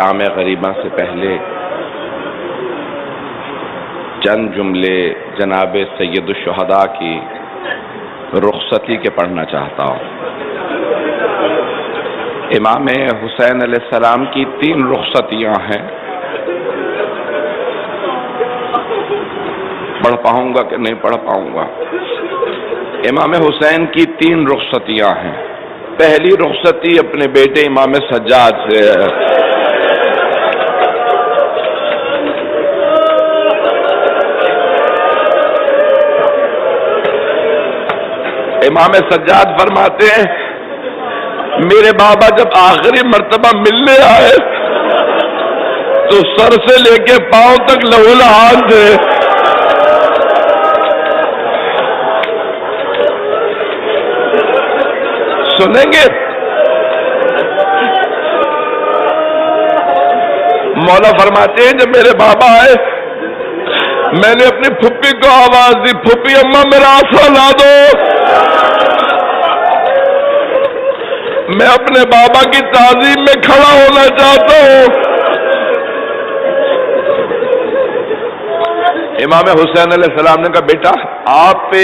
شام غریبہ سے پہلے چند جملے جناب سید الشہداء کی رخصتی کے پڑھنا چاہتا ہوں۔ امام حسین علیہ السلام کی 3 رخصتیاں ہیں، پڑھ پاؤں گا کہ نہیں پڑھ پاؤں گا۔ امام حسین کی 3 رخصتیاں ہیں۔ پہلی رخصتی اپنے بیٹے امام سجاد سے ہے۔ امام سجاد فرماتے ہیں میرے بابا جب آخری مرتبہ ملنے آئے تو سر سے لے کے پاؤں تک لہو لہان تھے۔ سنیں گے؟ مولا فرماتے ہیں جب میرے بابا آئے میں نے اپنی پھپھی کو آواز دی، پھپھی اماں میرا آسرا لا دو۔ میں اپنے بابا کی تعظیم میں کھڑا ہونا چاہتا ہوں۔ امام حسین علیہ السلام نے کہا بیٹا آپ پہ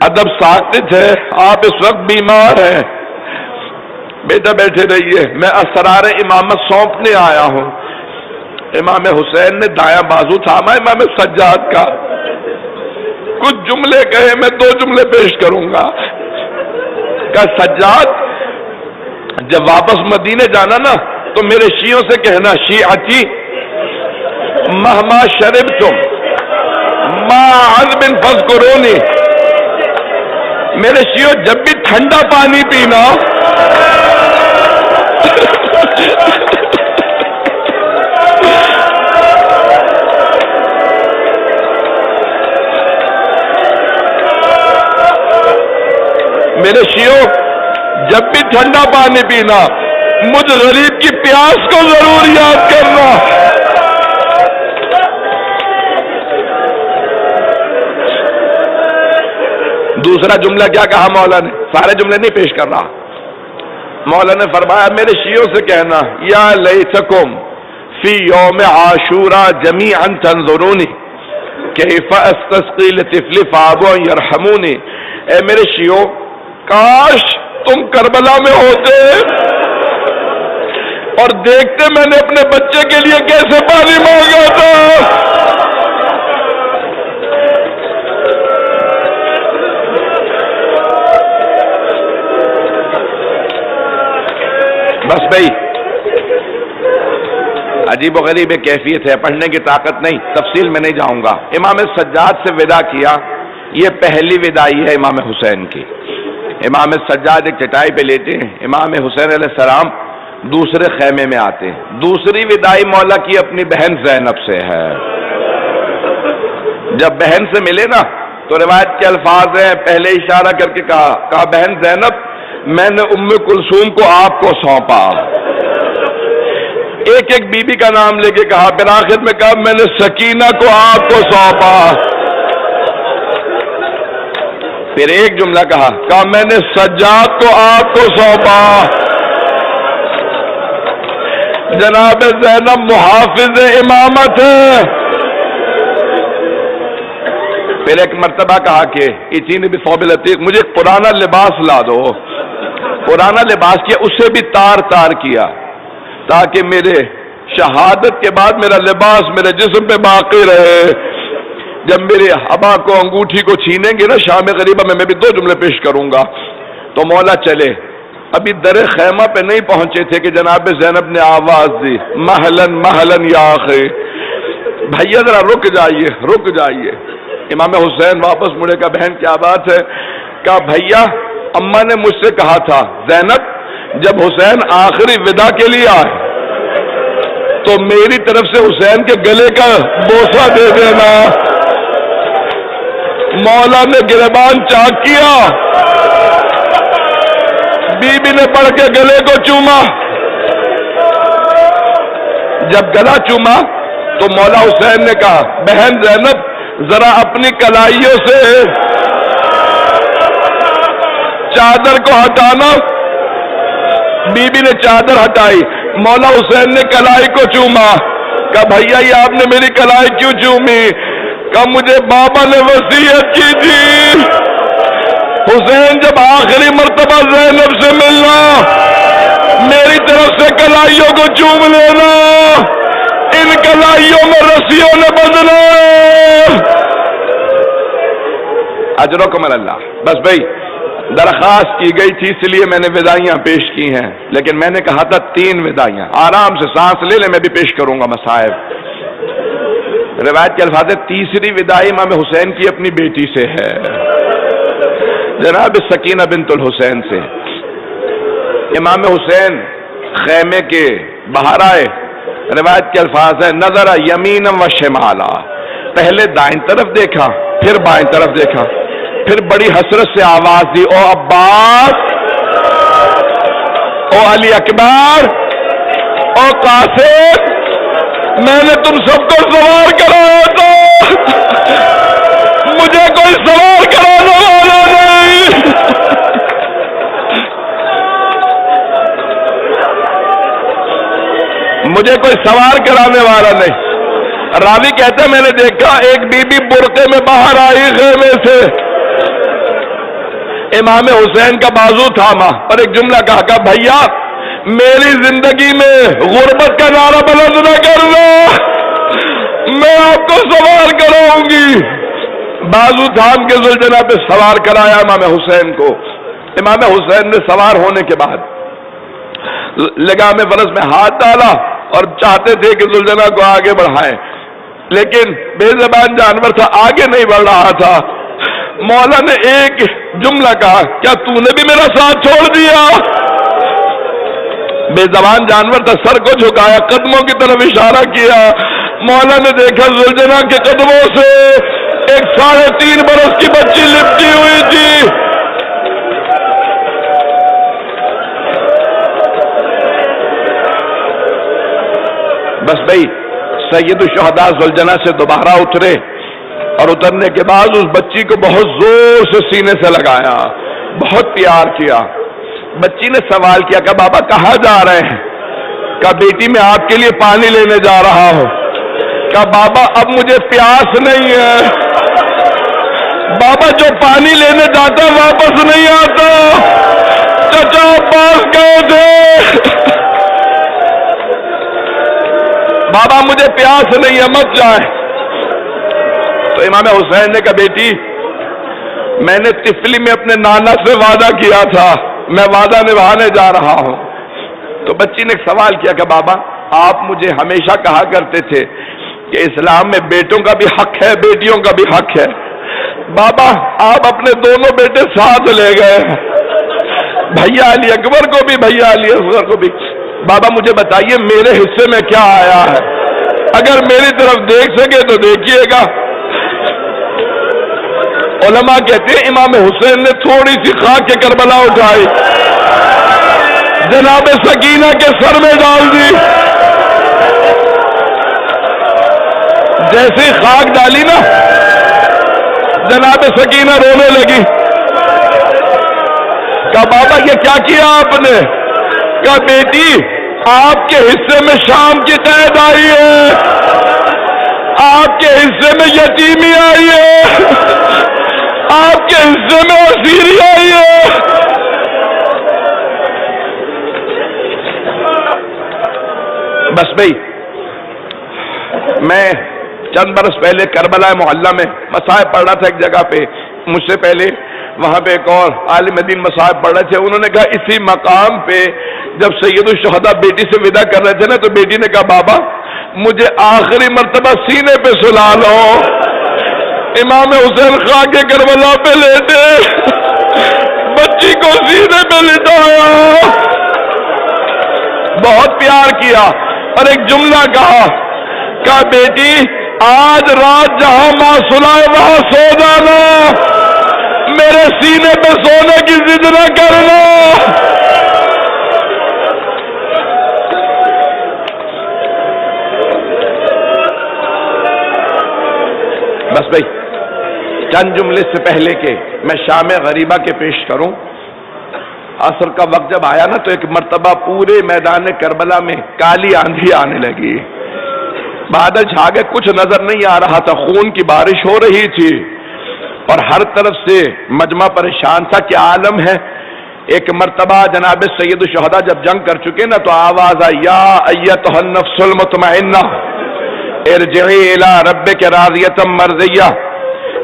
ادب ساکت ہے، آپ اس وقت بیمار ہیں، بیٹا بیٹھے رہیے، میں اسرار امامت سونپنے آیا ہوں۔ امام حسین نے دایاں بازو تھاما امام سجاد کا، کچھ جملے کہے، میں 2 جملے پیش کروں گا۔ کہ سجاد جب واپس مدینے جانا نا تو میرے شیعوں سے کہنا شیعتی مہما شربتم ما عذب فاذکرونی، میرے شیعوں جب بھی ٹھنڈا پانی پینا میرے شیعوں جب بھی ٹھنڈا پانی پینا مجھ غریب کی پیاس کو ضرور یاد کرنا۔ دوسرا جملہ کیا کہا مولا نے؟ سارے جملے نہیں پیش کر رہا۔ مولا نے فرمایا میرے شیعوں سے کہنا یا لیتکم فی یوم عاشورا جمیعا تنظرونی کیف استسقی لطفل فابو یرحمونی، اے میرے شیعوں کاش تم کربلا میں ہوتے اور دیکھتے میں نے اپنے بچے کے لیے کیسے پانی مانگا تھا۔ بس بھائی عجیب و غریب کیفیت ہے، پڑھنے کی طاقت نہیں، تفصیل میں نہیں جاؤں گا۔ امام سجاد سے ودا کیا، یہ پہلی وداعی ہے امام حسین کی۔ امام سجاد ایک چٹائی پہ لیٹے ہیں، امام حسین علیہ السلام دوسرے خیمے میں آتے ہیں۔ دوسری وداعی مولا کی اپنی بہن زینب سے ہے۔ جب بہن سے ملے نا تو روایت کے الفاظ ہیں، پہلے اشارہ کر کے کہا بہن زینب میں نے ام کلثوم کو آپ کو سونپا۔ ایک ایک بی بی کا نام لے کے کہا، پھر آخر میں کہا میں نے سکینہ کو آپ کو سونپا۔ پھر ایک جملہ کہا میں نے سجاد کو آپ کو سونپا۔ جناب زینب محافظ امامت ہے۔ پھر ایک مرتبہ کہا کہ اتینی بثوب العتیق، مجھے پرانا لباس لا دو۔ پرانا لباس کیا، اسے بھی تار تار کیا تاکہ میرے شہادت کے بعد میرا لباس میرے جسم پہ باقی رہے۔ جب میرے ابا کو انگوٹھی کو چھینیں گے نا شام غریبہ میں بھی 2 جملے پیش کروں گا۔ تو مولا چلے، ابھی در خیمہ پہ نہیں پہنچے تھے کہ جناب زینب نے آواز دی مہلن مہلن یا اخی، بھیا ذرا رک جائیے رک جائیے۔ امام حسین واپس مڑے کا بہن کیا بات ہے؟ کہا بھیا اماں نے مجھ سے کہا تھا زینب جب حسین آخری ودا کے لیے آئے تو میری طرف سے حسین کے گلے کا بوسہ دے دینا۔ مولا نے گریبان چاک کیا، بی بی نے پڑھ کے گلے کو چوما۔ جب گلا چوما تو مولا حسین نے کہا بہن زینب ذرا اپنی کلائیوں سے چادر کو ہٹانا۔ بی بی نے چادر ہٹائی، مولا حسین نے کلائی کو چوما. کہا بھیا یہ آپ نے میری کلائی کیوں چومی؟ کہا مجھے بابا نے وصیت کی تھی حسین جب آخری مرتبہ زینب سے ملنا میری طرف سے کلائیوں کو چوم لینا، ان کلائیوں میں رسیوں نے بدلا. اجرکم اللہ. بس بھائی درخواست کی گئی تھی اس لیے میں نے وداعیاں پیش کی ہیں، لیکن میں نے کہا تھا 3 وداعیاں. آرام سے سانس لے لیں، میں بھی پیش کروں گا مصائب. روایت کے الفاظ ہے تیسری وداعی امام حسین کی اپنی بیٹی سے ہے، جناب سکینہ بنت الحسین سے. امام حسین خیمے کے باہر آئے. روایت کے الفاظ ہے نظر یمینا و شمالا، پہلے دائیں طرف دیکھا پھر بائیں طرف دیکھا، پھر بڑی حسرت سے آواز دی او عباس، او علی اکبر، او قاسم، میں نے تم سب کو سوار کرایا تھا، مجھے کوئی سوار کرانے والا نہیں. مجھے کوئی سوار کرانے والا نہیں. راوی کہتا ہے میں نے دیکھا ایک بی بی برقعے میں باہر آئی خیمے سے، امام حسین کا بازو تھاما اور ایک جملہ کہا بھیا میری زندگی میں غربت کا نعرہ بلند نہ کرنا، میں آپ کو سوار کراؤں گی. بازو تھام کے ذوالجناح پہ سوار کرایا امام حسین کو. امام حسین نے سوار ہونے کے بعد لگام فرس میں ہاتھ ڈالا اور چاہتے تھے کہ ذوالجناح کو آگے بڑھائیں، لیکن بے زبان جانور تھا، آگے نہیں بڑھ رہا تھا. مولا نے ایک جملہ کہا کیا تو نے بھی میرا ساتھ چھوڑ دیا؟ بے زبان جانور تھا، سر کو جھکایا، قدموں کی طرف اشارہ کیا. مولا نے دیکھا ذوالجناح کے قدموں سے ایک 3.5 برس کی بچی لپٹی ہوئی تھی. بس بھائی سید الشہداء ذوالجناح سے دوبارہ اترے اور اترنے کے بعد اس بچی کو بہت زور سے سینے سے لگایا، بہت پیار کیا. بچی نے سوال کیا کہ بابا کہاں جا رہے ہیں؟ کہا بیٹی میں آپ کے لیے پانی لینے جا رہا ہوں. کہا بابا اب مجھے پیاس نہیں ہے. بابا جو پانی لینے جاتا واپس نہیں آتا، چچا عباس گئے تھے. بابا مجھے پیاس نہیں ہے مت جائیں. تو امام حسین نے کہا بیٹی میں نے طفلی میں اپنے نانا سے وعدہ کیا تھا، میں وعدہ نبھانے جا رہا ہوں. تو بچی نے ایک سوال کیا کہ بابا آپ مجھے ہمیشہ کہا کرتے تھے کہ اسلام میں بیٹوں کا بھی حق ہے بیٹیوں کا بھی حق ہے. بابا آپ اپنے دونوں بیٹے ساتھ لے گئے، بھیا علی اکبر کو بھی بھیا علی اصغر کو بھی. بابا مجھے بتائیے میرے حصے میں کیا آیا ہے؟ اگر میری طرف دیکھ سکے تو دیکھیے گا. علماء کہتے ہیں امام حسین نے تھوڑی سی خاک کے کربلا اٹھائی، جناب سکینہ کے سر میں ڈال دی. جیسی خاک ڈالی نا جناب سکینہ رونے لگی. کہا بابا یہ کیا کیا آپ نے؟ کہا بیٹی آپ کے حصے میں شام کی قید آئی ہے، آپ کے حصے میں یتیمی آئی ہے، آپ کے حصے میں اسیری آئی ہے. بس بھائی میں چند برس پہلے کربلا محلہ میں مصائب پڑھ رہا تھا ایک جگہ پہ، مجھ سے پہلے وہاں پہ ایک اور عالم دین مصائب پڑھ رہے تھے. انہوں نے کہا اسی مقام پہ جب سید الشہداء بیٹی سے ودا کر رہے تھے نا تو بیٹی نے کہا بابا مجھے آخری مرتبہ سینے پہ سلا لو. امام حسین خاک کربلا پہ لیٹے، بچی کو سینے پہ لٹایا، بہت پیار کیا اور ایک جملہ کہا بیٹی آج رات جہاں ماں سلائے وہاں سو جانا، میرے سینے پہ سونے کی ضد نہ کرنا. بس بھائی چند جملے سے پہلے کہ میں شام غریبہ کے پیش کروں، عصر کا وقت جب آیا نا تو ایک مرتبہ پورے میدان کربلا میں کالی آندھی آنے لگی، بادل چھا گئے، کچھ نظر نہیں آ رہا تھا، خون کی بارش ہو رہی تھی اور ہر طرف سے مجمع پریشان تھا کہ عالم ہے۔ ایک مرتبہ جناب سید الشہداء جب جنگ کر چکے نا تو آواز آئی، یا ایتھا النفس المطمئنہ ارجعی الی ربک راضیۃ مرضیہ۔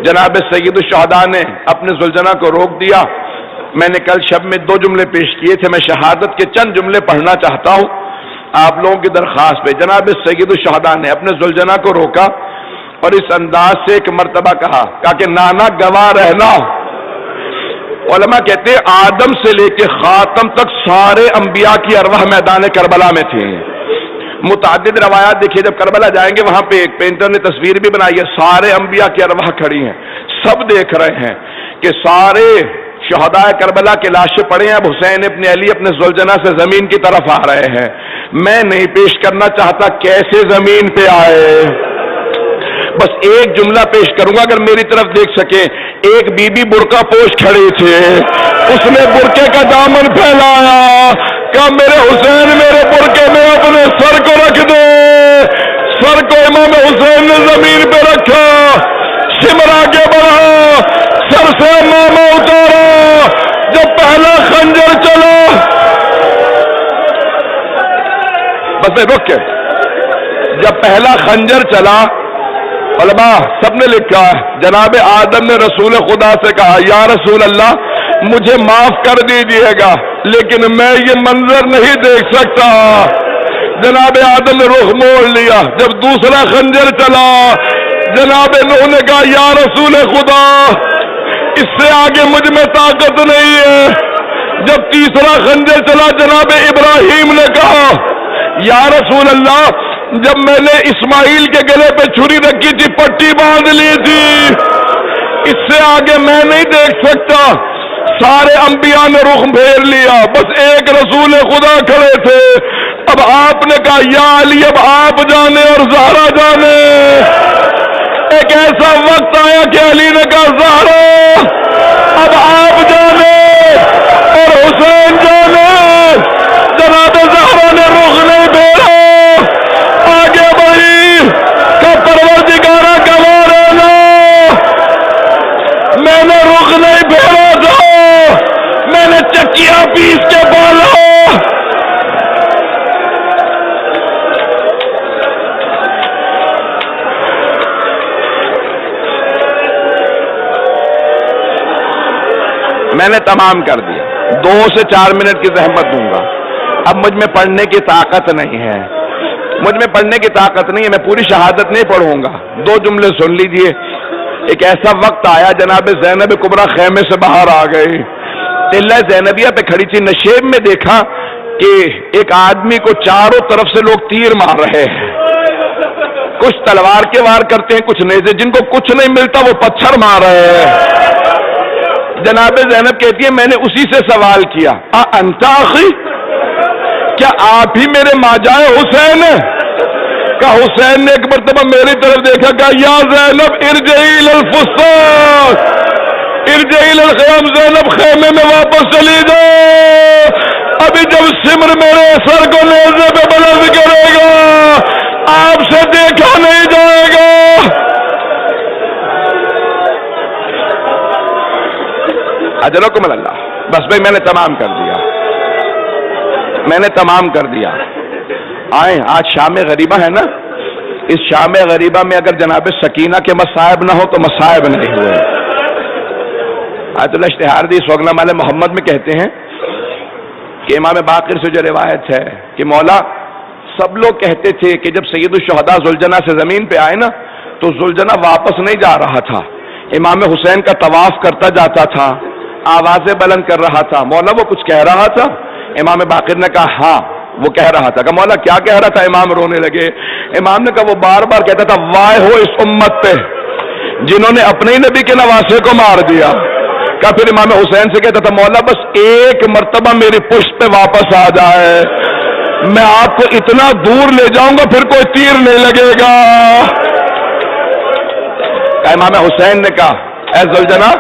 جناب سید الشہداء نے اپنے ذوالجناح کو روک دیا۔ میں نے کل شب میں 2 جملے پیش کیے تھے، میں شہادت کے چند جملے پڑھنا چاہتا ہوں آپ لوگوں کی درخواست پہ۔ جناب سید الشہداء نے اپنے ذوالجناح کو روکا اور اس انداز سے ایک مرتبہ کہا کہ نانا گواہ رہنا۔ علماء کہتے ہیں آدم سے لے کے خاتم تک سارے انبیاء کی ارواح میدان کربلا میں تھے۔ متعدد روایات دیکھیے، جب کربلا جائیں گے وہاں پہ ایک پینٹر نے تصویر بھی بنائی ہے، سارے انبیاء کی ارواح کھڑی ہیں، سب دیکھ رہے ہیں کہ سارے شہداء کربلا کے لاشیں پڑے ہیں۔ اب حسین ابن علی اپنے ذوالجناح سے زمین کی طرف آ رہے ہیں۔ میں نہیں پیش کرنا چاہتا کیسے زمین پہ آئے، بس ایک جملہ پیش کروں گا اگر میری طرف دیکھ سکیں۔ ایک بی بی برقع پوش کھڑی تھی، اس نے برقعے کا دامن پھیلایا، کہا میرے حسین میرے برقعے میں اپنے سر کو رکھ دے۔ سر کو امام حسین نے زمین پہ رکھا، شمر آگے بڑھا، سر سے امامہ اتارا۔ جب پہلا خنجر چلا، بس رک کے، جب پہلا خنجر چلا، علماء سب نے لکھا ہے جناب آدم نے رسول خدا سے کہا، یا رسول اللہ مجھے معاف کر دیجئے گا لیکن میں یہ منظر نہیں دیکھ سکتا۔ جناب آدم نے رخ موڑ لیا۔ جب دوسرا خنجر چلا، جناب نوح نے کہا، یا رسول خدا اس سے آگے مجھ میں طاقت نہیں ہے۔ جب تیسرا خنجر چلا، جناب ابراہیم نے کہا، یا رسول اللہ جب میں نے اسماعیل کے گلے پہ چھری رکھی تھی پٹی باندھ لی تھی، اس سے آگے میں نہیں دیکھ سکتا۔ سارے انبیاء نے رخ پھیر لیا، بس ایک رسول خدا کھڑے تھے۔ اب آپ نے کہا، یا علی اب آپ جانے اور زہرا جانے۔ ایک ایسا وقت آیا کہ علی نے کہا، زہرا اب آپ جانے اور حسین جانے۔ جناب زہرا نے رخ نہیں پھیرا، آگے بڑھی کہ پروردگارہ گواہ رہنا میں نے رخ نہیں پھیرا تھا، میں نے چکیاں پیس کے پالا۔ میں نے تمام کر دیا، 2 سے 4 منٹ کی زحمت دوں گا۔ اب مجھ میں پڑھنے کی طاقت نہیں ہے، مجھ میں پڑھنے کی طاقت نہیں ہے، میں پوری شہادت نہیں پڑھوں گا۔ 2 جملے سن لیجئے۔ ایک ایسا وقت آیا جناب زینب کبریٰ خیمے سے باہر آ گئی، قلعہ زینبیہ پہ کھڑی تھی۔ نشیب میں دیکھا کہ ایک آدمی کو چاروں طرف سے لوگ تیر مار رہے ہیں، کچھ تلوار کے وار کرتے ہیں، کچھ نیزے، جن کو کچھ نہیں ملتا وہ پتھر مار رہے ہیں۔ جناب زینب کہتی ہے میں نے اسی سے سوال کیا، انت اخی، کیا آپ ہی میرے ماجائے حسین ہیں؟ کہ حسین نے ایک مرتبہ میری طرف دیکھا، کہا یا زینب ارجعی الی الفسطاط، ارجعی الی الخیام، زینب خیمے میں واپس چلی جاؤ، ابھی جب سمر میرے سر کو نیزے پہ بلند کرے گا آپ سے دیکھا نہیں جائے گا۔ اجرکم اللہ۔ بس بھائی میں نے تمام کر دیا، میں نے تمام کر دیا۔ آئیں، آج شام غریبہ ہے نا، اس شام غریبہ میں اگر جناب سکینہ کے مصائب نہ ہو تو مصائب نہیں ہوئے۔ آیت اللہ اشتہاردی سوگنامہ محمد میں کہتے ہیں کہ امام باقر سے جو روایت ہے کہ مولا سب لوگ کہتے تھے کہ جب سید الشہداء ذوالجناح سے زمین پہ آئے نا تو ذوالجناح واپس نہیں جا رہا تھا، امام حسین کا طواف کرتا جاتا تھا، آوازیں بلند کر رہا تھا۔ مولا وہ کچھ کہہ رہا تھا؟ امام باقر نے کہا ہاں وہ کہہ رہا تھا۔ کہ مولا کیا کہہ رہا تھا؟ امام رونے لگے۔ امام نے کہا وہ بار بار کہتا تھا وائے ہو اس امت پہ جنہوں نے اپنے ہی نبی کے نواسے کو مار دیا۔ کہ پھر امام حسین سے کہتا تھا مولا بس ایک مرتبہ میری پشت پہ واپس آ جائے، میں آپ کو اتنا دور لے جاؤں گا پھر کوئی تیر نہیں لگے گا۔ کہ امام حسین نے کہا اے ذوالجناح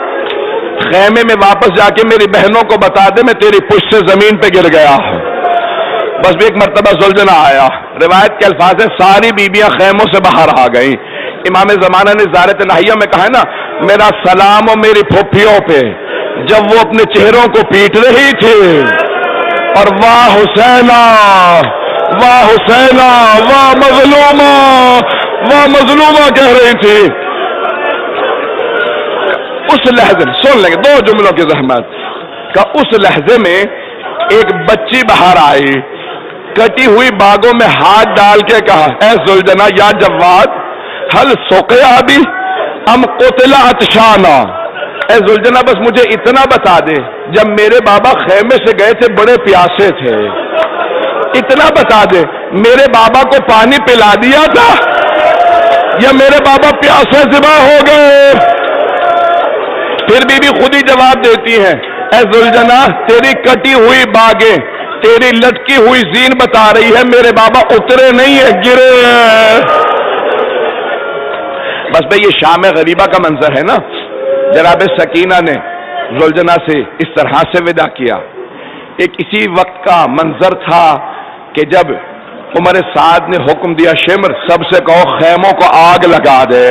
خیمے میں واپس جا کے میری بہنوں کو بتا دے میں تیری پشت سے زمین پہ گر گیا ہوں. بس بھی ایک مرتبہ زلجنا آیا. روایت کے الفاظ ہیں ساری بیبیاں خیموں سے باہر آ گئیں. امام زمانہ نے زیارت ناہیہ میں کہا ہے نا میرا سلام اور میری پھوپھیوں پہ جب وہ اپنے چہروں کو پیٹ رہی تھی اور واہ حسینہ واہ حسینہ واہ مظلومہ واہ مظلومہ کہہ رہی تھی. اس لہجے میں سن لیں گے 2 جملوں کی زحمت کا. اس لہجے میں ایک بچی باہر آئی, کٹی ہوئی باغوں میں ہاتھ ڈال کے کہا اے زلجنا یا جواد حل سوقیا بھی ام قتل عطشانا. اے زلجنا بس مجھے اتنا بتا دے جب میرے بابا خیمے سے گئے تھے بڑے پیاسے تھے, اتنا بتا دے میرے بابا کو پانی پلا دیا تھا یا میرے بابا پیاسے ذبح ہو گئے. پھر بھی خود ہی جواب دیتی ہیں اے زلجنا تیری کٹی ہوئی باغیں تیری لٹکی ہوئی زین بتا رہی ہے میرے بابا اترے نہیں ہے گرے ہیں. بس بھئی یہ شام غریبہ کا منظر ہے نا. جناب سکینہ نے زلجنا سے اس طرح سے وداع کیا. ایک اسی وقت کا منظر تھا کہ جب عمر سعد نے حکم دیا شمر سب سے کہو خیموں کو آگ لگا دے.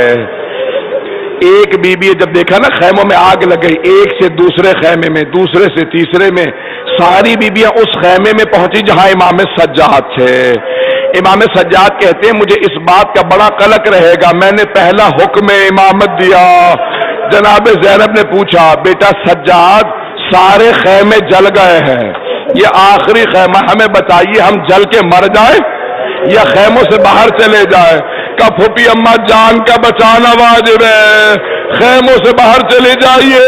ایک بی بی جب دیکھا نا خیموں میں آگ لگ گئی, ایک سے دوسرے خیمے میں دوسرے سے تیسرے میں ساری بیبیاں اس خیمے میں پہنچی جہاں امام سجاد تھے. امام سجاد کہتے ہیں مجھے اس بات کا بڑا قلق رہے گا میں نے پہلا حکم امامت دیا. جناب زینب نے پوچھا بیٹا سجاد سارے خیمے جل گئے ہیں, یہ آخری خیمہ ہمیں بتائیے ہم جل کے مر جائیں یا خیموں سے باہر چلے جائیں. کا پھوپھی اماں جان کا بچانا واجب ہے, خیموں سے باہر چلے جائیے.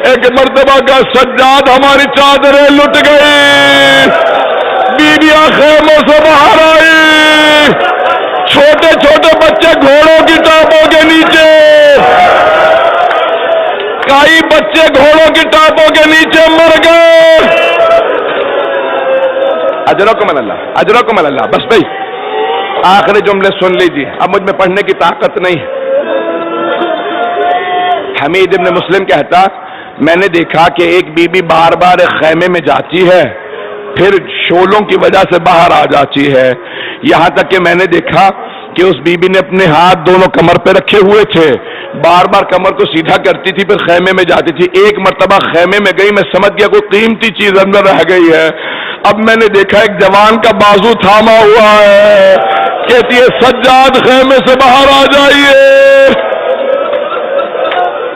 ایک مرتبہ کا سجاد ہماری چادریں لٹ گئی, بیویاں خیموں سے باہر آئی, چھوٹے چھوٹے بچے گھوڑوں کی ٹاپوں کے نیچے, کئی بچے گھوڑوں کی ٹاپوں کے نیچے مر گئے. اجرکم اللہ اجرکم اللہ. بس بھائی آخری جملے سن لیجیے, اب مجھ میں پڑھنے کی طاقت نہیں ہے. حمید ابن مسلم کہتا میں نے دیکھا کہ ایک بی بی بار بار ایک خیمے میں جاتی ہے پھر شولوں کی وجہ سے باہر آ جاتی ہے, یہاں تک کہ میں نے دیکھا کہ اس بی بی نے اپنے ہاتھ دونوں کمر پہ رکھے ہوئے تھے, بار بار کمر کو سیدھا کرتی تھی پھر خیمے میں جاتی تھی. ایک مرتبہ خیمے میں گئی, میں سمجھ گیا کوئی قیمتی چیز اندر رہ گئی ہے. اب میں نے دیکھا ایک جوان کا بازو تھاما ہوا ہے, کہتی ہے سجاد خیمے سے باہر آ جائیے.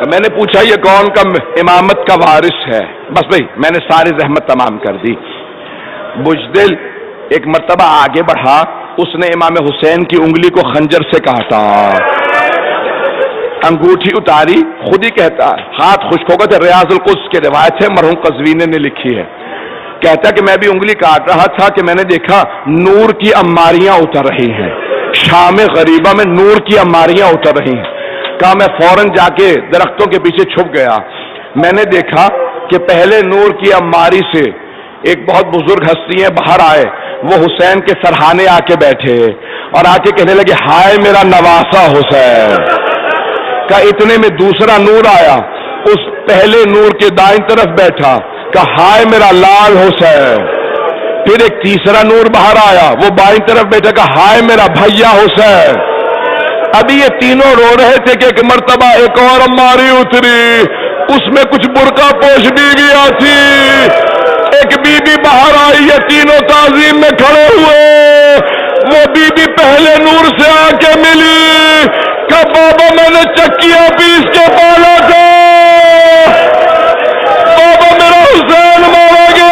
میں نے پوچھا یہ کون کا امامت کا وارث ہے؟ بس بھائی میں نے ساری زحمت تمام کر دی. بجدل ایک مرتبہ آگے بڑھا, اس نے امام حسین کی انگلی کو خنجر سے کاٹا, انگوٹھی اتاری, خود ہی کہتا ہاتھ خشک ہو گئے. ریاض القدس کی روایت ہے مرحوم قزوینی نے لکھی ہے, کہتا کہ میں بھی انگلی کاٹ رہا تھا کہ میں نے دیکھا نور کی اماریاں اتر رہی ہیں, شام غریبہ میں نور کی اماریاں اتر رہی ہیں. کہا میں فوراً جا کے درختوں کے پیچھے چھپ گیا. میں نے دیکھا کہ پہلے نور کی اماری سے ایک بہت بزرگ ہستی ہیں باہر آئے, وہ حسین کے سرہانے آ کے بیٹھے اور آ کے کہنے لگے ہائے میرا نواسا حسین. کہ اتنے میں دوسرا نور آیا, اس پہلے نور کے دائیں طرف بیٹھا, کہ ہائے میرا لال حسین. پھر ایک تیسرا نور باہر آیا, وہ بائیں طرف بیٹھا, کہ ہائے میرا بھیا حسین. ابھی یہ تینوں رو رہے تھے کہ ایک مرتبہ ایک اور اماری اتری, اس میں کچھ برقع پوش بیویاں تھی. ایک بی بی باہر آئی, یہ تینوں تعظیم میں کھڑے ہوئے. وہ بی بی پہلے نور سے آ کے ملی, کہ بابا میں نے چکیاں پیس کے پالا تھا, بابا میرا حسین مارا گیا,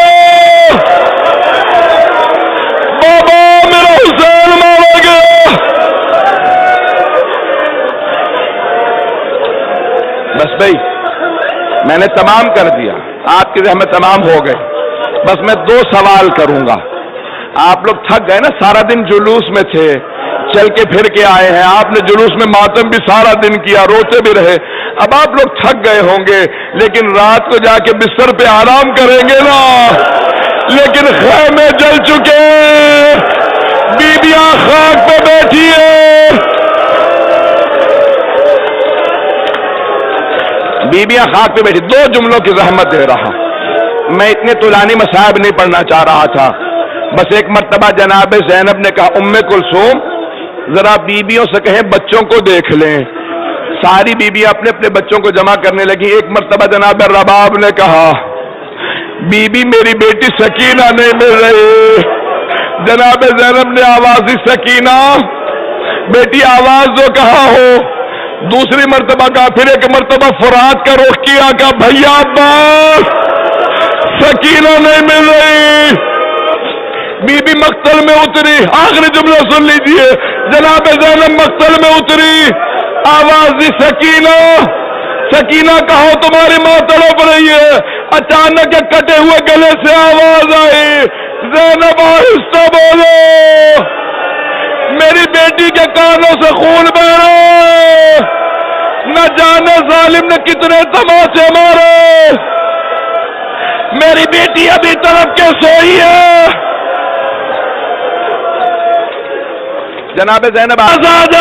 بابا میرا حسین مارا گیا. بس بھائی میں نے تمام کر دیا, آپ کی زحمت تمام ہو گئی. بس میں 2 سوال کروں گا. آپ لوگ تھک گئے نا, سارا دن جلوس میں تھے, چل کے پھر کے آئے ہیں, آپ نے جلوس میں ماتم بھی سارا دن کیا, روتے بھی رہے. اب آپ لوگ تھک گئے ہوں گے, لیکن رات کو جا کے بستر پہ آرام کریں گے نا. لیکن خیمے جل چکے, بیبیاں خاک پہ بیٹھی ہیں. بیویاں خاک پہ بیٹھی، دو جملوں کی زحمت دے رہا ہوں، میں اتنے طولانی مصائب نہیں پڑھنا چاہ رہا تھا، بس ایک مرتبہ جناب زینب نے کہا ام کلثوم ذرا بیویوں سے کہیں بچوں کو دیکھ لیں، ساری بیویاں اپنے اپنے بچوں کو جمع کرنے لگی، ایک مرتبہ جناب رباب نے کہا بی بی میری بیٹی سکینہ نہیں مل رہی، جناب زینب نے آواز دی سکینہ بیٹی آواز دو کہاں ہو، دوسری مرتبہ کہا، پھر ایک مرتبہ فرات کا رخ کیا، کہا بھیا عباس سکینہ نہیں مل رہی، بی بی مقتل میں اتری، آخری جملہ سن لیجئے، جناب زینب مقتل میں اتری، آواز دی سکینہ سکینہ کہو تمہاری ماں تڑپ رہی ہے، اچانک ایک کٹے ہوئے گلے سے آواز آئی، زینب آہستہ بولو، میری بیٹی کے کانوں سے خون بہ رہا ہے، نہ جانے ظالم نے کتنے تماچے مارے، میری بیٹی ابھی تڑپ کے سوئی ہے، جناب زینب آزاد